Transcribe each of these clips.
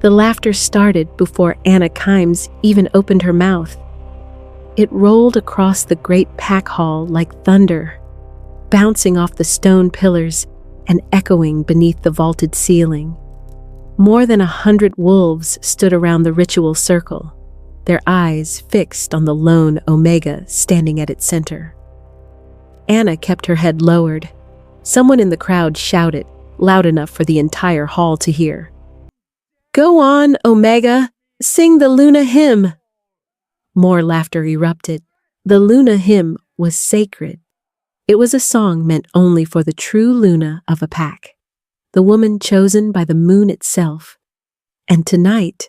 The laughter started before Anna Kimes even opened her mouth. It rolled across the great pack hall like thunder, bouncing off the stone pillars and echoing beneath the vaulted ceiling. More than 100 wolves stood around the ritual circle, their eyes fixed on the lone Omega standing at its center. Anna kept her head lowered. Someone in the crowd shouted, loud enough for the entire hall to hear. "Go on, Omega! Sing the Luna hymn!" More laughter erupted. The Luna hymn was sacred. It was a song meant only for the true Luna of a pack, the woman chosen by the moon itself. And tonight,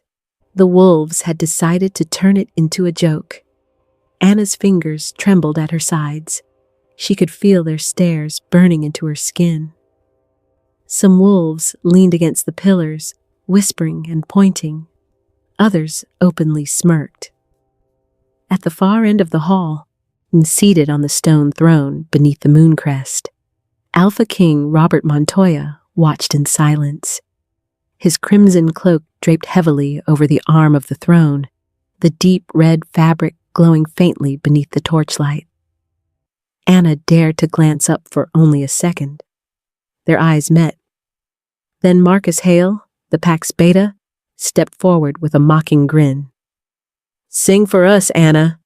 the wolves had decided to turn it into a joke. Anna's fingers trembled at her sides. She could feel their stares burning into her skin. Some wolves leaned against the pillars, whispering and pointing. Others openly smirked. At the far end of the hall, and seated on the stone throne beneath the moon crest, Alpha King Robert Montoya watched in silence. His crimson cloak draped heavily over the arm of the throne, the deep red fabric glowing faintly beneath the torchlight. Anna dared to glance up for only a second. Their eyes met. Then Marcus Hale, the pack's beta, stepped forward with a mocking grin. "Sing for us, Anna,"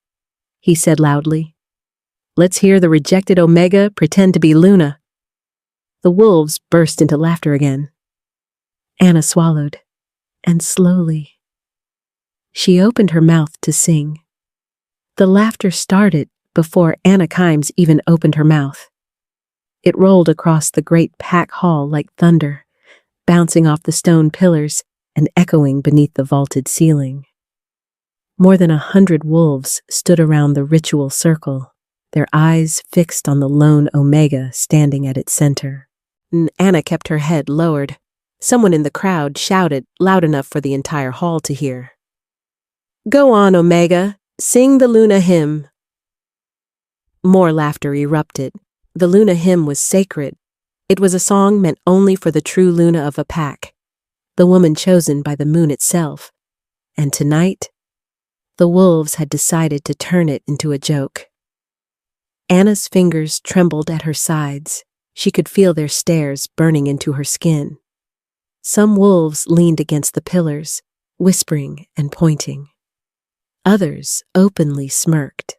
he said loudly. "Let's hear the rejected Omega pretend to be Luna." The wolves burst into laughter again. Anna swallowed, and slowly, she opened her mouth to sing. The laughter started before Anna Kimes even opened her mouth. It rolled across the great pack hall like thunder, bouncing off the stone pillars and echoing beneath the vaulted ceiling. More than 100 wolves stood around the ritual circle, their eyes fixed on the lone Omega standing at its center. Anna kept her head lowered. Someone in the crowd shouted, loud enough for the entire hall to hear. "Go on, Omega! Sing the Luna hymn!" More laughter erupted. The Luna hymn was sacred. It was a song meant only for the true Luna of a pack, the woman chosen by the moon itself. And tonight, the wolves had decided to turn it into a joke. Anna's fingers trembled at her sides. She could feel their stares burning into her skin. Some wolves leaned against the pillars, whispering and pointing. Others openly smirked.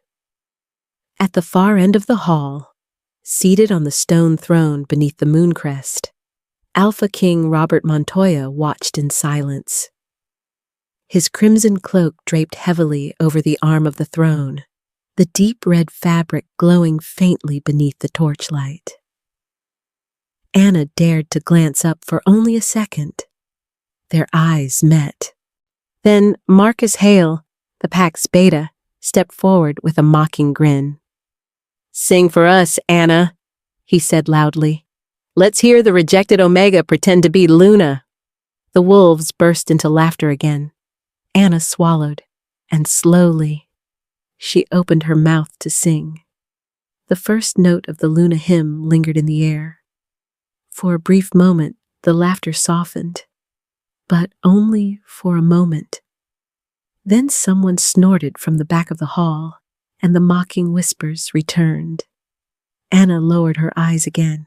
At the far end of the hall, seated on the stone throne beneath the moon crest, Alpha King Robert Montoya watched in silence. His crimson cloak draped heavily over the arm of the throne, the deep red fabric glowing faintly beneath the torchlight. Anna dared to glance up for only a second. Their eyes met. Then Marcus Hale, the pack's beta, stepped forward with a mocking grin. "Sing for us, Anna," he said loudly. "Let's hear the rejected Omega pretend to be Luna." The wolves burst into laughter again. Anna swallowed, and slowly, she opened her mouth to sing. The first note of the Luna hymn lingered in the air. For a brief moment, the laughter softened, but only for a moment. Then someone snorted from the back of the hall, and the mocking whispers returned. Anna lowered her eyes again.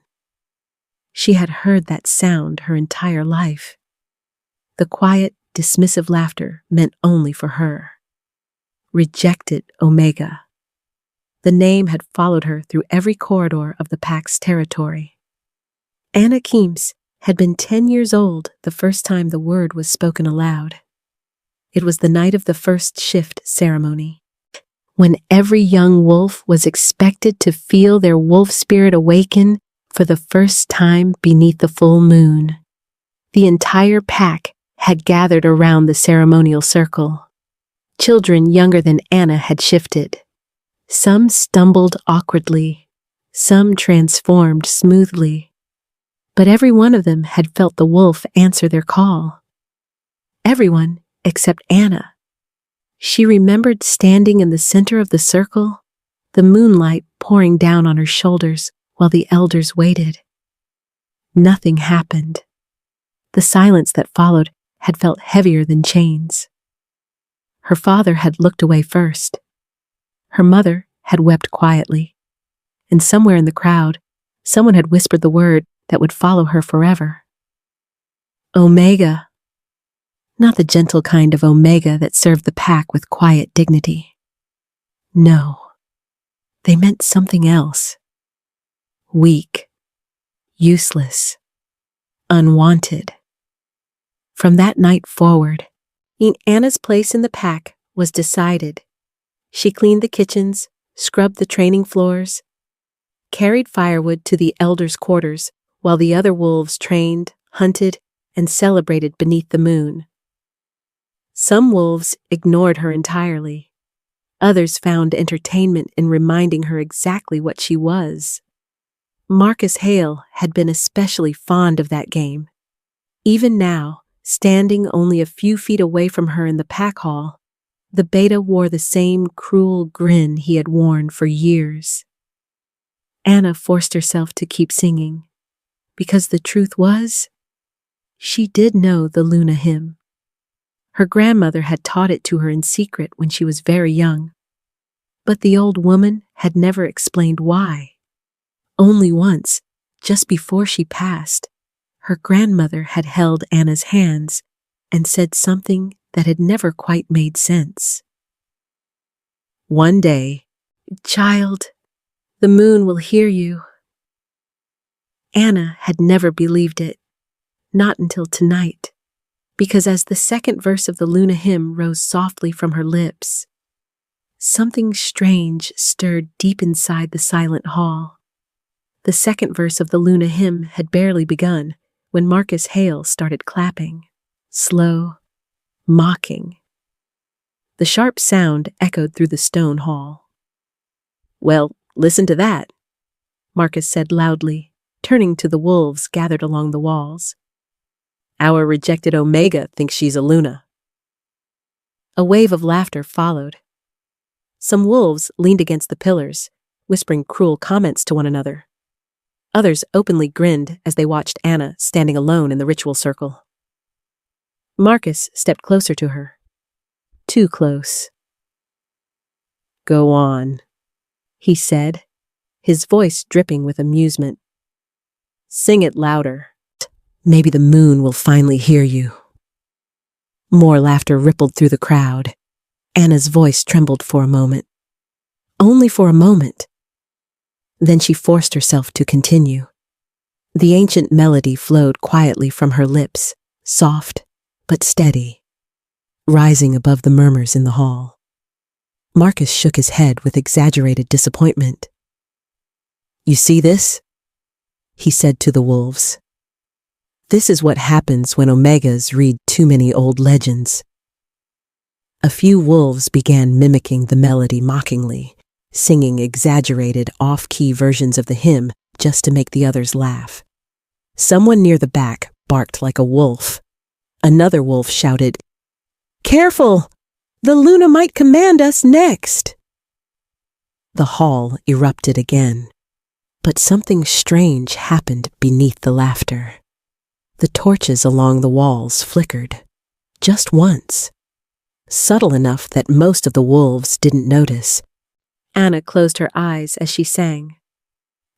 She had heard that sound her entire life. The quiet, dismissive laughter meant only for her. Rejected Omega. The name had followed her through every corridor of the pack's territory. Anna Kimes had been 10 years old the first time the word was spoken aloud. It was the night of the first shift ceremony, when every young wolf was expected to feel their wolf spirit awaken for the first time beneath the full moon. The entire pack had gathered around the ceremonial circle. Children younger than Anna had shifted. Some stumbled awkwardly, some transformed smoothly. But every one of them had felt the wolf answer their call. Everyone except Anna. She remembered standing in the center of the circle, the moonlight pouring down on her shoulders while the elders waited. Nothing happened. The silence that followed had felt heavier than chains. Her father had looked away first. Her mother had wept quietly. And somewhere in the crowd, someone had whispered the word that would follow her forever. Omega. Not the gentle kind of Omega that served the pack with quiet dignity. No, they meant something else. Weak, useless, unwanted. From that night forward, Anna's place in the pack was decided. She cleaned the kitchens, scrubbed the training floors, carried firewood to the elders' quarters while the other wolves trained, hunted, and celebrated beneath the moon. Some wolves ignored her entirely. Others found entertainment in reminding her exactly what she was. Marcus Hale had been especially fond of that game. Even now, standing only a few feet away from her in the pack hall, the beta wore the same cruel grin he had worn for years. Anna forced herself to keep singing, because the truth was, she did know the Luna hymn. Her grandmother had taught it to her in secret when she was very young, but the old woman had never explained why. Only once, just before she passed, her grandmother had held Anna's hands and said something that had never quite made sense. One day, child, the moon will hear you. Anna had never believed it, not until tonight, because as the second verse of the Luna hymn rose softly from her lips, something strange stirred deep inside the silent hall. The second verse of the Luna hymn had barely begun when Marcus Hale started clapping, slow, mocking. The sharp sound echoed through the stone hall. "Well, listen to that," Marcus said loudly, turning to the wolves gathered along the walls. "Our rejected Omega thinks she's a Luna." A wave of laughter followed. Some wolves leaned against the pillars, whispering cruel comments to one another. Others openly grinned as they watched Anna standing alone in the ritual circle. Marcus stepped closer to her. Too close. "Go on," he said, his voice dripping with amusement. "Sing it louder. Maybe the moon will finally hear you." More laughter rippled through the crowd. Anna's voice trembled for a moment. Only for a moment. Then she forced herself to continue. The ancient melody flowed quietly from her lips, soft but steady, rising above the murmurs in the hall. Marcus shook his head with exaggerated disappointment. "You see this?" he said to the wolves. "This is what happens when Omegas read too many old legends." A few wolves began mimicking the melody mockingly, singing exaggerated, off-key versions of the hymn just to make the others laugh. Someone near the back barked like a wolf. Another wolf shouted, "Careful! The Luna might command us next!" The hall erupted again, but something strange happened beneath the laughter. The torches along the walls flickered, just once, subtle enough that most of the wolves didn't notice. Anna closed her eyes as she sang,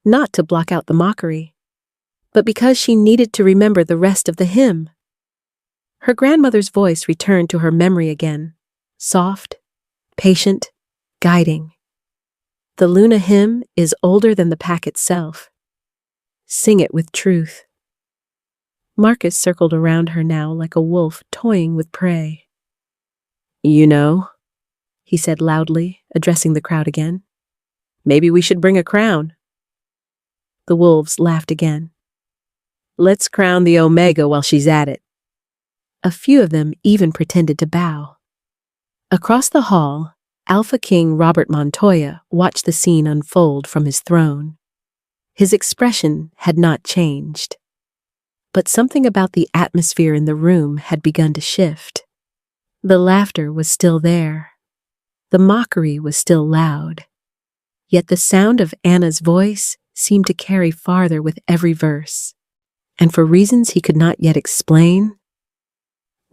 not to block out the mockery, but because she needed to remember the rest of the hymn. Her grandmother's voice returned to her memory again, soft, patient, guiding. The Luna hymn is older than the pack itself. Sing it with truth. Marcus circled around her now like a wolf toying with prey. "You know," he said loudly, addressing the crowd again, "maybe we should bring a crown." The wolves laughed again. "Let's crown the Omega while she's at it." A few of them even pretended to bow. Across the hall, Alpha King Robert Montoya watched the scene unfold from his throne. His expression had not changed, but something about the atmosphere in the room had begun to shift. The laughter was still there. The mockery was still loud. Yet the sound of Anna's voice seemed to carry farther with every verse. And for reasons he could not yet explain,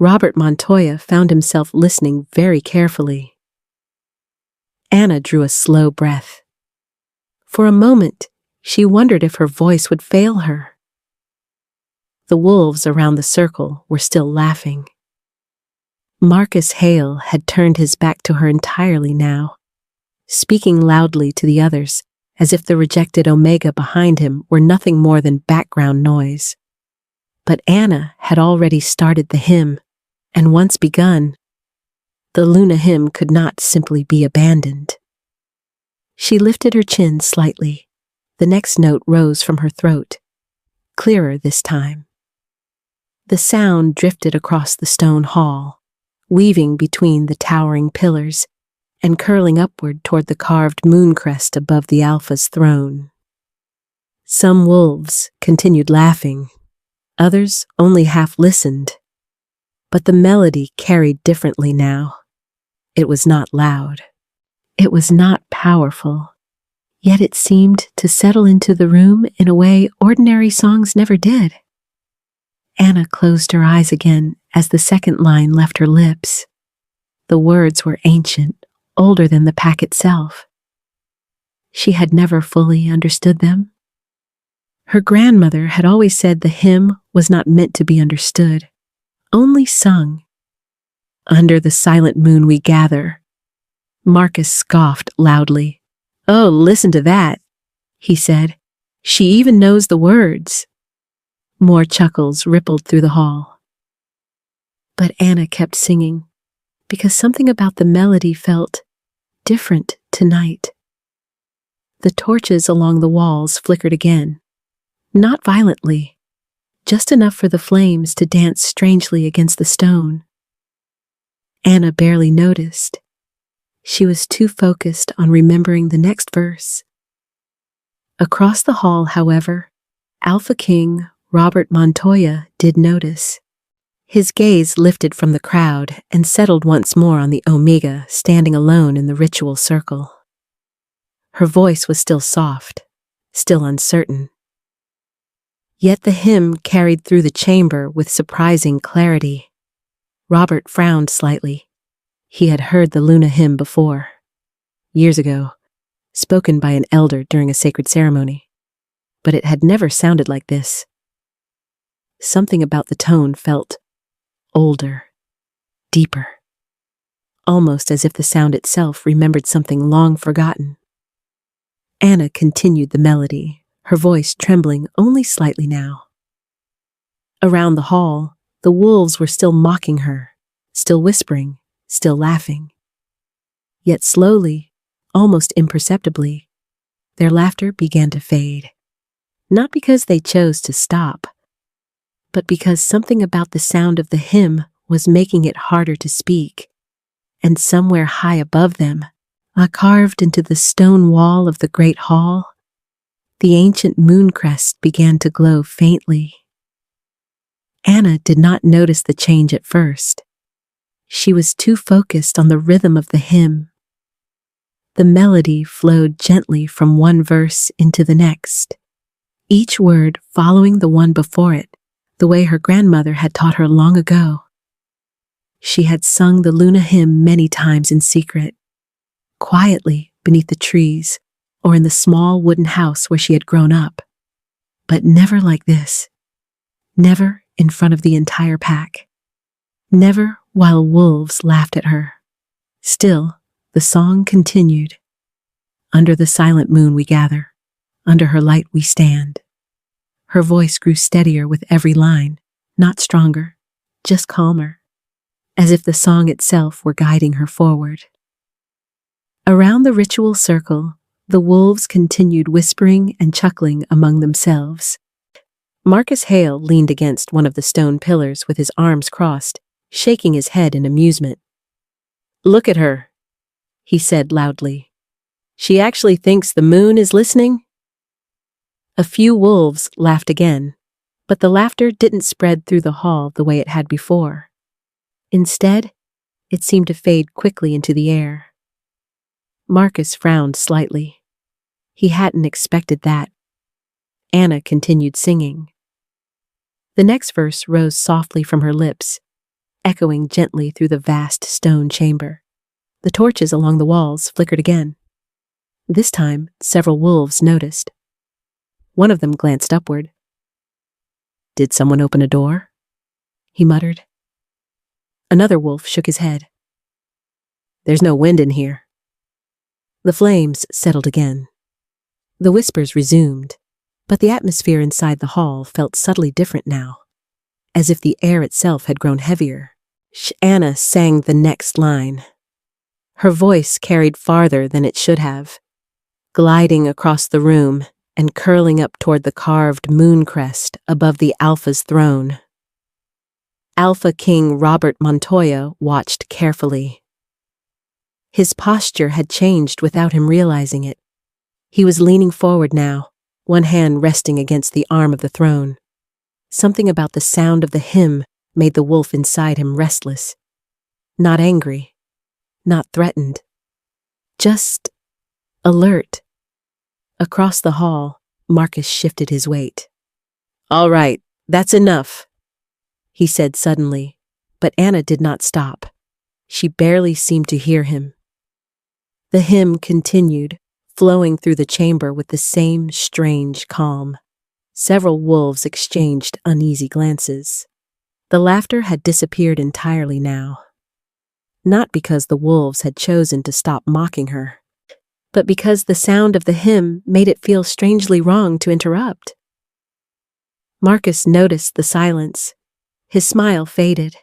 Robert Montoya found himself listening very carefully. Anna drew a slow breath. For a moment, she wondered if her voice would fail her. The wolves around the circle were still laughing. Marcus Hale had turned his back to her entirely now, speaking loudly to the others as if the rejected Omega behind him were nothing more than background noise. But Anna had already started the hymn, and once begun, the Luna hymn could not simply be abandoned. She lifted her chin slightly. The next note rose from her throat, clearer this time. The sound drifted across the stone hall, weaving between the towering pillars and curling upward toward the carved moon crest above the Alpha's throne. Some wolves continued laughing, others only half listened. But the melody carried differently now. It was not loud. It was not powerful. Yet it seemed to settle into the room in a way ordinary songs never did. Anna closed her eyes again as the second line left her lips. The words were ancient, older than the pack itself. She had never fully understood them. Her grandmother had always said the hymn was not meant to be understood, only sung. Under the silent moon we gather. Marcus scoffed loudly. "Oh, listen to that," he said. "She even knows the words." More chuckles rippled through the hall. But Anna kept singing, because something about the melody felt different tonight. The torches along the walls flickered again, not violently, just enough for the flames to dance strangely against the stone. Anna barely noticed. She was too focused on remembering the next verse. Across the hall, however, Alpha King Robert Montoya did notice. His gaze lifted from the crowd and settled once more on the Omega standing alone in the ritual circle. Her voice was still soft, still uncertain. Yet the hymn carried through the chamber with surprising clarity. Robert frowned slightly. He had heard the Luna hymn before, years ago, spoken by an elder during a sacred ceremony, but it had never sounded like this. Something about the tone felt older, deeper, almost as if the sound itself remembered something long forgotten. Anna continued the melody, her voice trembling only slightly now. Around the hall, the wolves were still mocking her, still whispering, still laughing. Yet slowly, almost imperceptibly, their laughter began to fade. Not because they chose to stop, but because something about the sound of the hymn was making it harder to speak. And somewhere high above them, carved into the stone wall of the great hall, the ancient moon crest began to glow faintly. Anna did not notice the change at first. She was too focused on the rhythm of the hymn. The melody flowed gently from one verse into the next, each word following the one before it, the way her grandmother had taught her long ago. She had sung the Luna hymn many times in secret, quietly beneath the trees or in the small wooden house where she had grown up, but never like this, never in front of the entire pack, never while wolves laughed at her. Still, the song continued. Under the silent moon we gather, under her light we stand. Her voice grew steadier with every line, not stronger, just calmer, as if the song itself were guiding her forward. Around the ritual circle, the wolves continued whispering and chuckling among themselves. Marcus Hale leaned against one of the stone pillars with his arms crossed, shaking his head in amusement. "Look at her," he said loudly. "She actually thinks the moon is listening?" A few wolves laughed again, but the laughter didn't spread through the hall the way it had before. Instead, it seemed to fade quickly into the air. Marcus frowned slightly. He hadn't expected that. Anna continued singing. The next verse rose softly from her lips, echoing gently through the vast stone chamber. The torches along the walls flickered again. This time, several wolves noticed. One of them glanced upward. "Did someone open a door?" he muttered. Another wolf shook his head. "There's no wind in here." The flames settled again. The whispers resumed, but the atmosphere inside the hall felt subtly different now, as if the air itself had grown heavier. Anna sang the next line. Her voice carried farther than it should have, gliding across the room and curling up toward the carved moon crest above the Alpha's throne. Alpha King Robert Montoya watched carefully. His posture had changed without him realizing it. He was leaning forward now, one hand resting against the arm of the throne. Something about the sound of the hymn made the wolf inside him restless. Not angry, not threatened, just alert. Across the hall, Marcus shifted his weight. "All right, that's enough," he said suddenly, but Anna did not stop. She barely seemed to hear him. The hymn continued, flowing through the chamber with the same strange calm. Several wolves exchanged uneasy glances. The laughter had disappeared entirely now. Not because the wolves had chosen to stop mocking her, but because the sound of the hymn made it feel strangely wrong to interrupt. Marcus noticed the silence. His smile faded.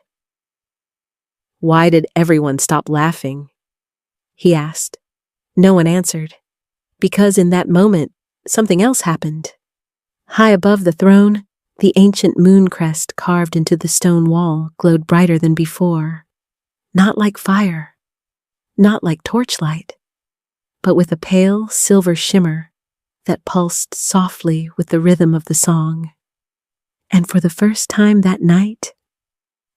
"Why did everyone stop laughing?" he asked. No one answered, because in that moment, something else happened. High above the throne, the ancient moon crest carved into the stone wall glowed brighter than before. Not like fire, not like torchlight, but with a pale silver shimmer that pulsed softly with the rhythm of the song. And for the first time that night,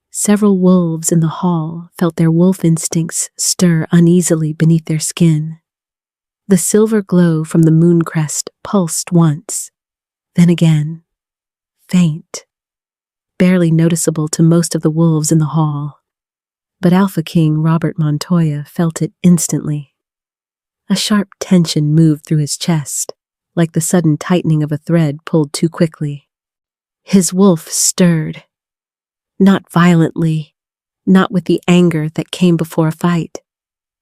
several wolves in the hall felt their wolf instincts stir uneasily beneath their skin. The silver glow from the moon crest pulsed once, then again, faint, barely noticeable to most of the wolves in the hall. But Alpha King Robert Montoya felt it instantly. A sharp tension moved through his chest, like the sudden tightening of a thread pulled too quickly. His wolf stirred. Not violently, not with the anger that came before a fight,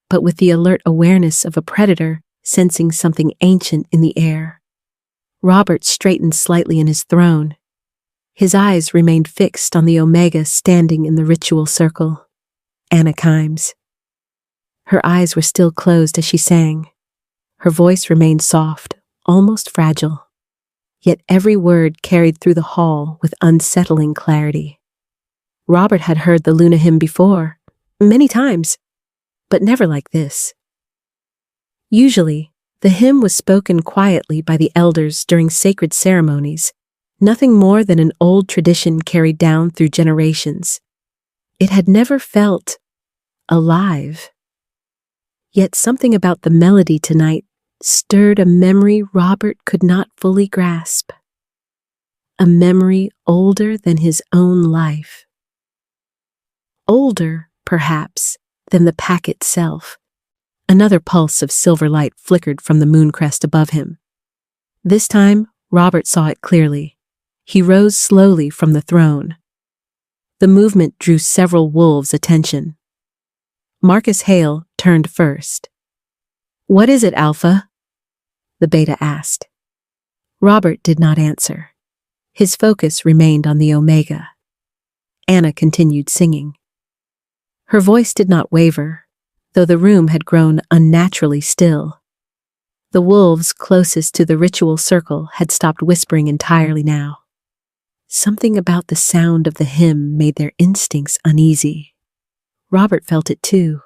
but with the alert awareness of a predator sensing something ancient in the air. Robert straightened slightly in his throne. His eyes remained fixed on the Omega standing in the ritual circle. Anna Kimes. Her eyes were still closed as she sang. Her voice remained soft, almost fragile. Yet every word carried through the hall with unsettling clarity. Robert had heard the Luna hymn before, many times, but never like this. Usually, the hymn was spoken quietly by the elders during sacred ceremonies, nothing more than an old tradition carried down through generations. It had never felt alive. Yet something about the melody tonight stirred a memory Robert could not fully grasp. A memory older than his own life. Older, perhaps, than the pack itself. Another pulse of silver light flickered from the moon crest above him. This time, Robert saw it clearly. He rose slowly from the throne. The movement drew several wolves' attention. Marcus Hale turned first. "What is it, Alpha?" the beta asked. Robert did not answer. His focus remained on the Omega. Anna continued singing. Her voice did not waver, though the room had grown unnaturally still. The wolves closest to the ritual circle had stopped whispering entirely now. Something about the sound of the hymn made their instincts uneasy. Robert felt it too.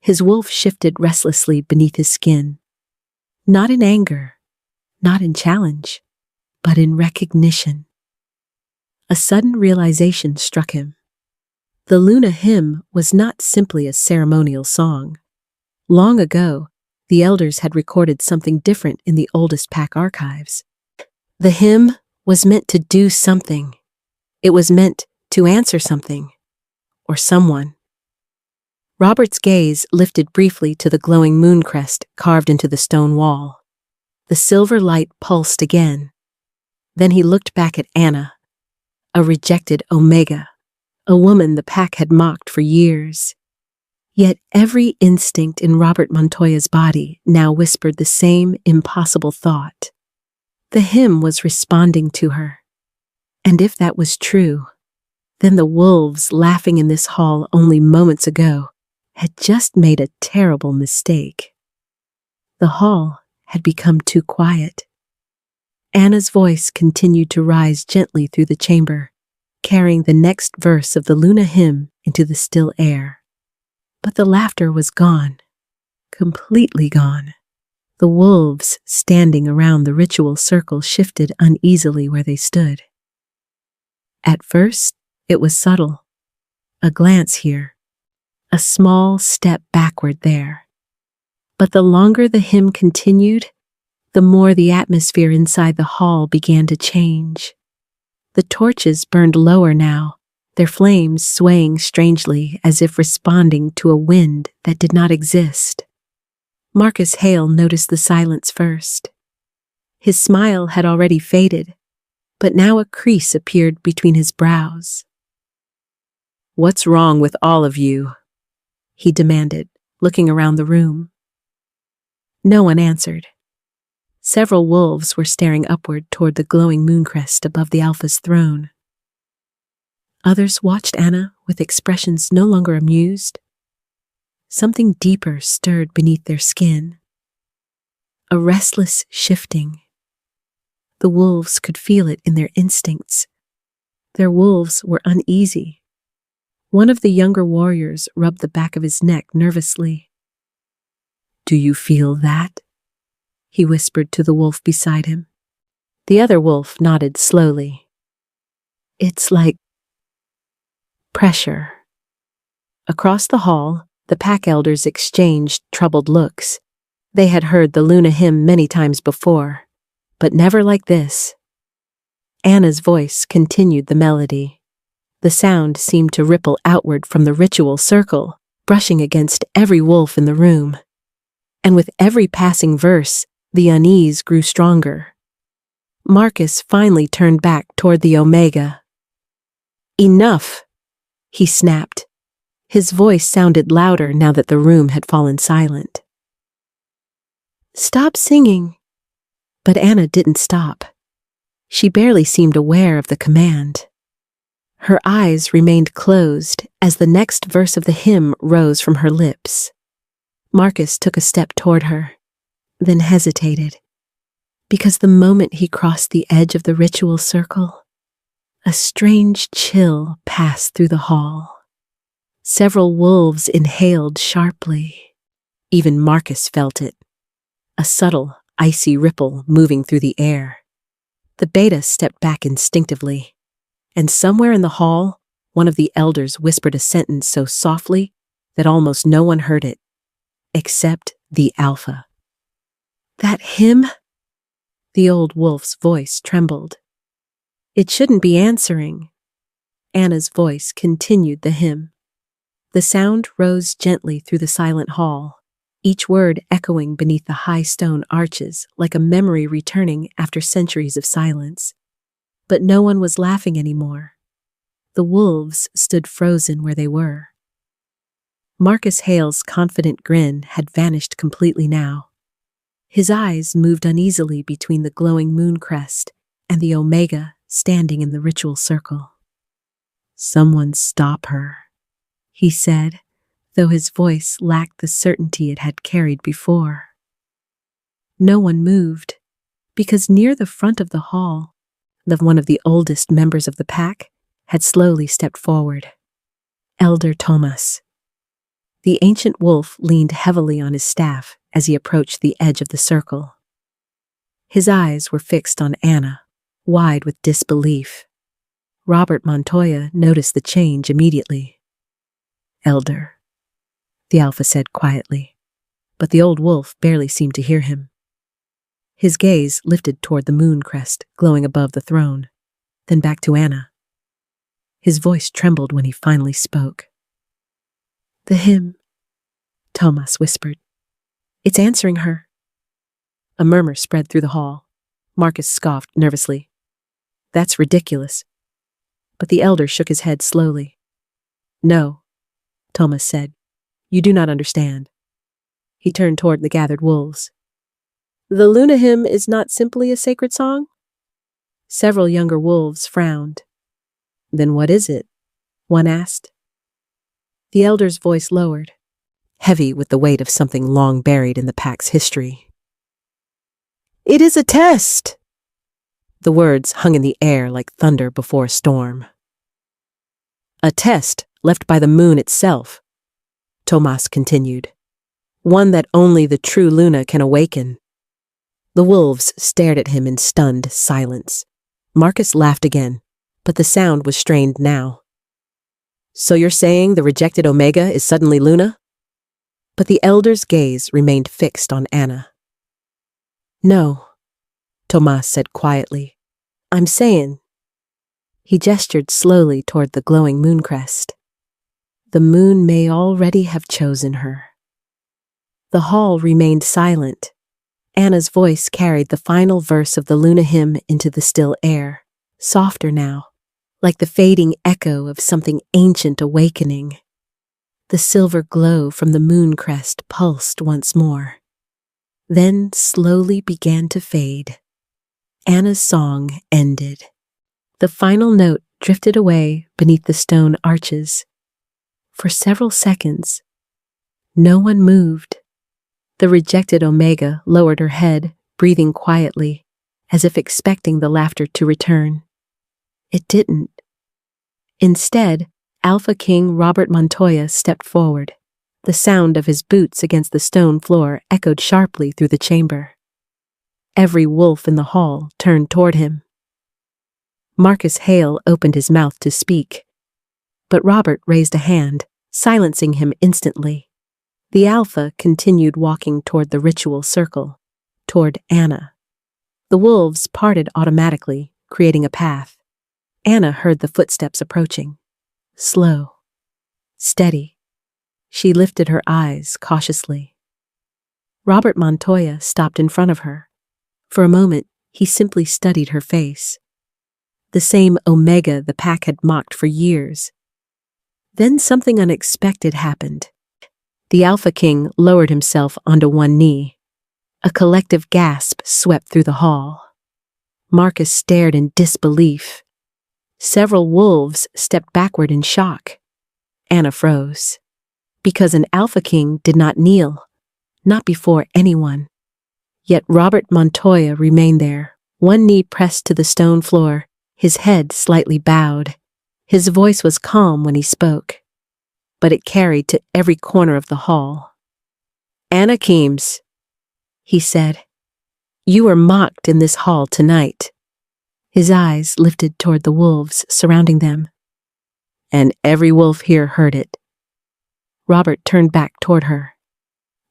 His wolf shifted restlessly beneath his skin. Not in anger, not in challenge, but in recognition. A sudden realization struck him. The Luna hymn was not simply a ceremonial song. Long ago, the elders had recorded something different in the oldest pack archives. The hymn was meant to do something. It was meant to answer something. or someone. Robert's gaze lifted briefly to the glowing moon crest carved into the stone wall. The silver light pulsed again. Then he looked back at Anna, a rejected Omega, a woman the pack had mocked for years. Yet every instinct in Robert Montoya's body now whispered the same impossible thought. The hymn was responding to her. And if that was true, then the wolves laughing in this hall only moments ago had just made a terrible mistake. The hall had become too quiet. Anna's voice continued to rise gently through the chamber, carrying the next verse of the Luna hymn into the still air. But the laughter was gone, completely gone. The wolves standing around the ritual circle shifted uneasily where they stood. At first, it was subtle. A glance here, a small step backward there. But the longer the hymn continued, the more the atmosphere inside the hall began to change. The torches burned lower now, their flames swaying strangely as if responding to a wind that did not exist. Marcus Hale noticed the silence first. His smile had already faded, but now a crease appeared between his brows. "What's wrong with all of you?" he demanded, looking around the room. No one answered. Several wolves were staring upward toward the glowing mooncrest above the Alpha's throne. Others watched Anna with expressions no longer amused. Something deeper stirred beneath their skin. A restless shifting. The wolves could feel it in their instincts. Their wolves were uneasy. One of the younger warriors rubbed the back of his neck nervously. "Do you feel that?" he whispered to the wolf beside him. The other wolf nodded slowly. "It's like pressure." Across the hall, the pack elders exchanged troubled looks. They had heard the Luna hymn many times before, but never like this. Anna's voice continued the melody. The sound seemed to ripple outward from the ritual circle, brushing against every wolf in the room. And with every passing verse, the unease grew stronger. Marcus finally turned back toward the Omega. "Enough!" he snapped. His voice sounded louder now that the room had fallen silent. "Stop singing." But Anna didn't stop. She barely seemed aware of the command. Her eyes remained closed as the next verse of the hymn rose from her lips. Marcus took a step toward her, then hesitated, because the moment he crossed the edge of the ritual circle, a strange chill passed through the hall. Several wolves inhaled sharply. Even Marcus felt it, a subtle, icy ripple moving through the air. The beta stepped back instinctively, and somewhere in the hall, one of the elders whispered a sentence so softly that almost no one heard it, except the Alpha. "That hymn?" The old wolf's voice trembled. "It shouldn't be answering." Anna's voice continued the hymn. The sound rose gently through the silent hall, each word echoing beneath the high stone arches like a memory returning after centuries of silence. But no one was laughing anymore. The wolves stood frozen where they were. Marcus Hale's confident grin had vanished completely now. His eyes moved uneasily between the glowing moon crest and the Omega standing in the ritual circle. "Someone stop her," he said, though his voice lacked the certainty it had carried before. No one moved, because near the front of the hall, one of the oldest members of the pack had slowly stepped forward. Elder Thomas. The ancient wolf leaned heavily on his staff as he approached the edge of the circle. His eyes were fixed on Anna, wide with disbelief. Robert Montoya noticed the change immediately. "Elder," the Alpha said quietly, but the old wolf barely seemed to hear him. His gaze lifted toward the moon crest glowing above the throne, then back to Anna. His voice trembled when he finally spoke. The hymn, Thomas whispered. It's answering her. A murmur spread through the hall. Marcus scoffed nervously. That's ridiculous. But the elder shook his head slowly. No, Thomas said. You do not understand. He turned toward the gathered wolves. The Luna hymn is not simply a sacred song? Several younger wolves frowned. Then what is it? One asked. The elder's voice lowered, heavy with the weight of something long buried in the pack's history. It is a test! The words hung in the air like thunder before a storm. A test left by the moon itself, Thomas continued. One that only the true Luna can awaken. The wolves stared at him in stunned silence. Marcus laughed again, but the sound was strained now. So you're saying the rejected Omega is suddenly Luna? But the elder's gaze remained fixed on Anna. No, Thomas said quietly. I'm saying. He gestured slowly toward the glowing moon crest. The moon may already have chosen her. The hall remained silent. Anna's voice carried the final verse of the Luna hymn into the still air, softer now, like the fading echo of something ancient awakening. The silver glow from the moon crest pulsed once more, then slowly began to fade. Anna's song ended. The final note drifted away beneath the stone arches. For several seconds, no one moved. The rejected Omega lowered her head, breathing quietly, as if expecting the laughter to return. It didn't. Instead, Alpha King Robert Montoya stepped forward. The sound of his boots against the stone floor echoed sharply through the chamber. Every wolf in the hall turned toward him. Marcus Hale opened his mouth to speak, but Robert raised a hand, silencing him instantly. The Alpha continued walking toward the ritual circle, toward Anna. The wolves parted automatically, creating a path. Anna heard the footsteps approaching. Slow. Steady. She lifted her eyes cautiously. Robert Montoya stopped in front of her. For a moment, he simply studied her face. The same Omega the pack had mocked for years. Then something unexpected happened. The Alpha King lowered himself onto one knee. A collective gasp swept through the hall. Marcus stared in disbelief. Several wolves stepped backward in shock. Anna froze. Because an Alpha King did not kneel, not before anyone. Yet Robert Montoya remained there, one knee pressed to the stone floor, his head slightly bowed. His voice was calm when he spoke, but it carried to every corner of the hall. Anna Keems, he said, you were mocked in this hall tonight. His eyes lifted toward the wolves surrounding them. And every wolf here heard it. Robert turned back toward her.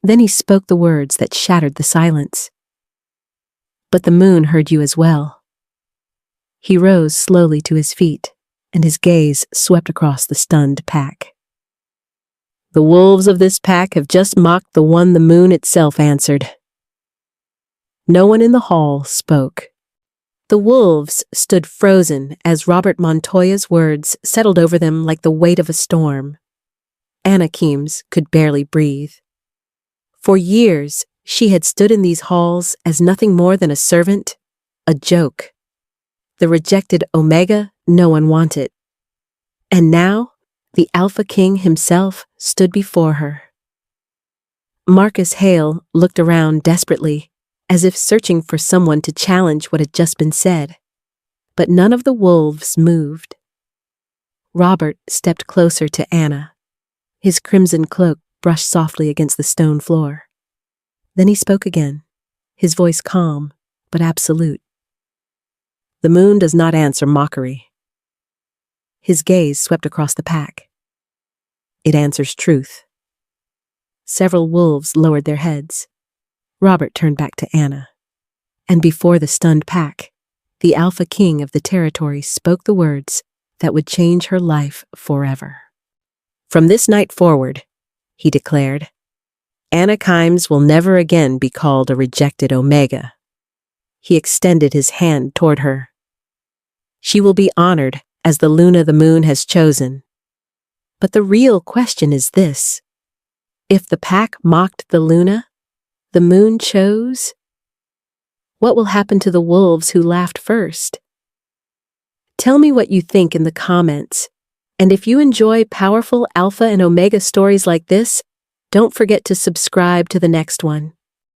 Then he spoke the words that shattered the silence. But the moon heard you as well. He rose slowly to his feet, and his gaze swept across the stunned pack. The wolves of this pack have just mocked the one the moon itself answered. No one in the hall spoke. The wolves stood frozen as Robert Montoya's words settled over them like the weight of a storm. Anna Keems could barely breathe. For years, she had stood in these halls as nothing more than a servant, a joke. The rejected Omega no one wanted. And now, the Alpha King himself stood before her. Marcus Hale looked around desperately, as if searching for someone to challenge what had just been said. But none of the wolves moved. Robert stepped closer to Anna. His crimson cloak brushed softly against the stone floor. Then he spoke again, his voice calm but absolute. The moon does not answer mockery. His gaze swept across the pack. It answers truth. Several wolves lowered their heads. Robert turned back to Anna. And before the stunned pack, the Alpha King of the territory spoke the words that would change her life forever. From this night forward, he declared. Anakimes will never again be called a rejected Omega. He extended his hand toward her. She will be honored as the Luna the moon has chosen. But the real question is this: if the pack mocked the Luna, the moon chose, what will happen to the wolves who laughed first? Tell me what you think in the comments. And if you enjoy powerful Alpha and Omega stories like this, don't forget to subscribe to the next one.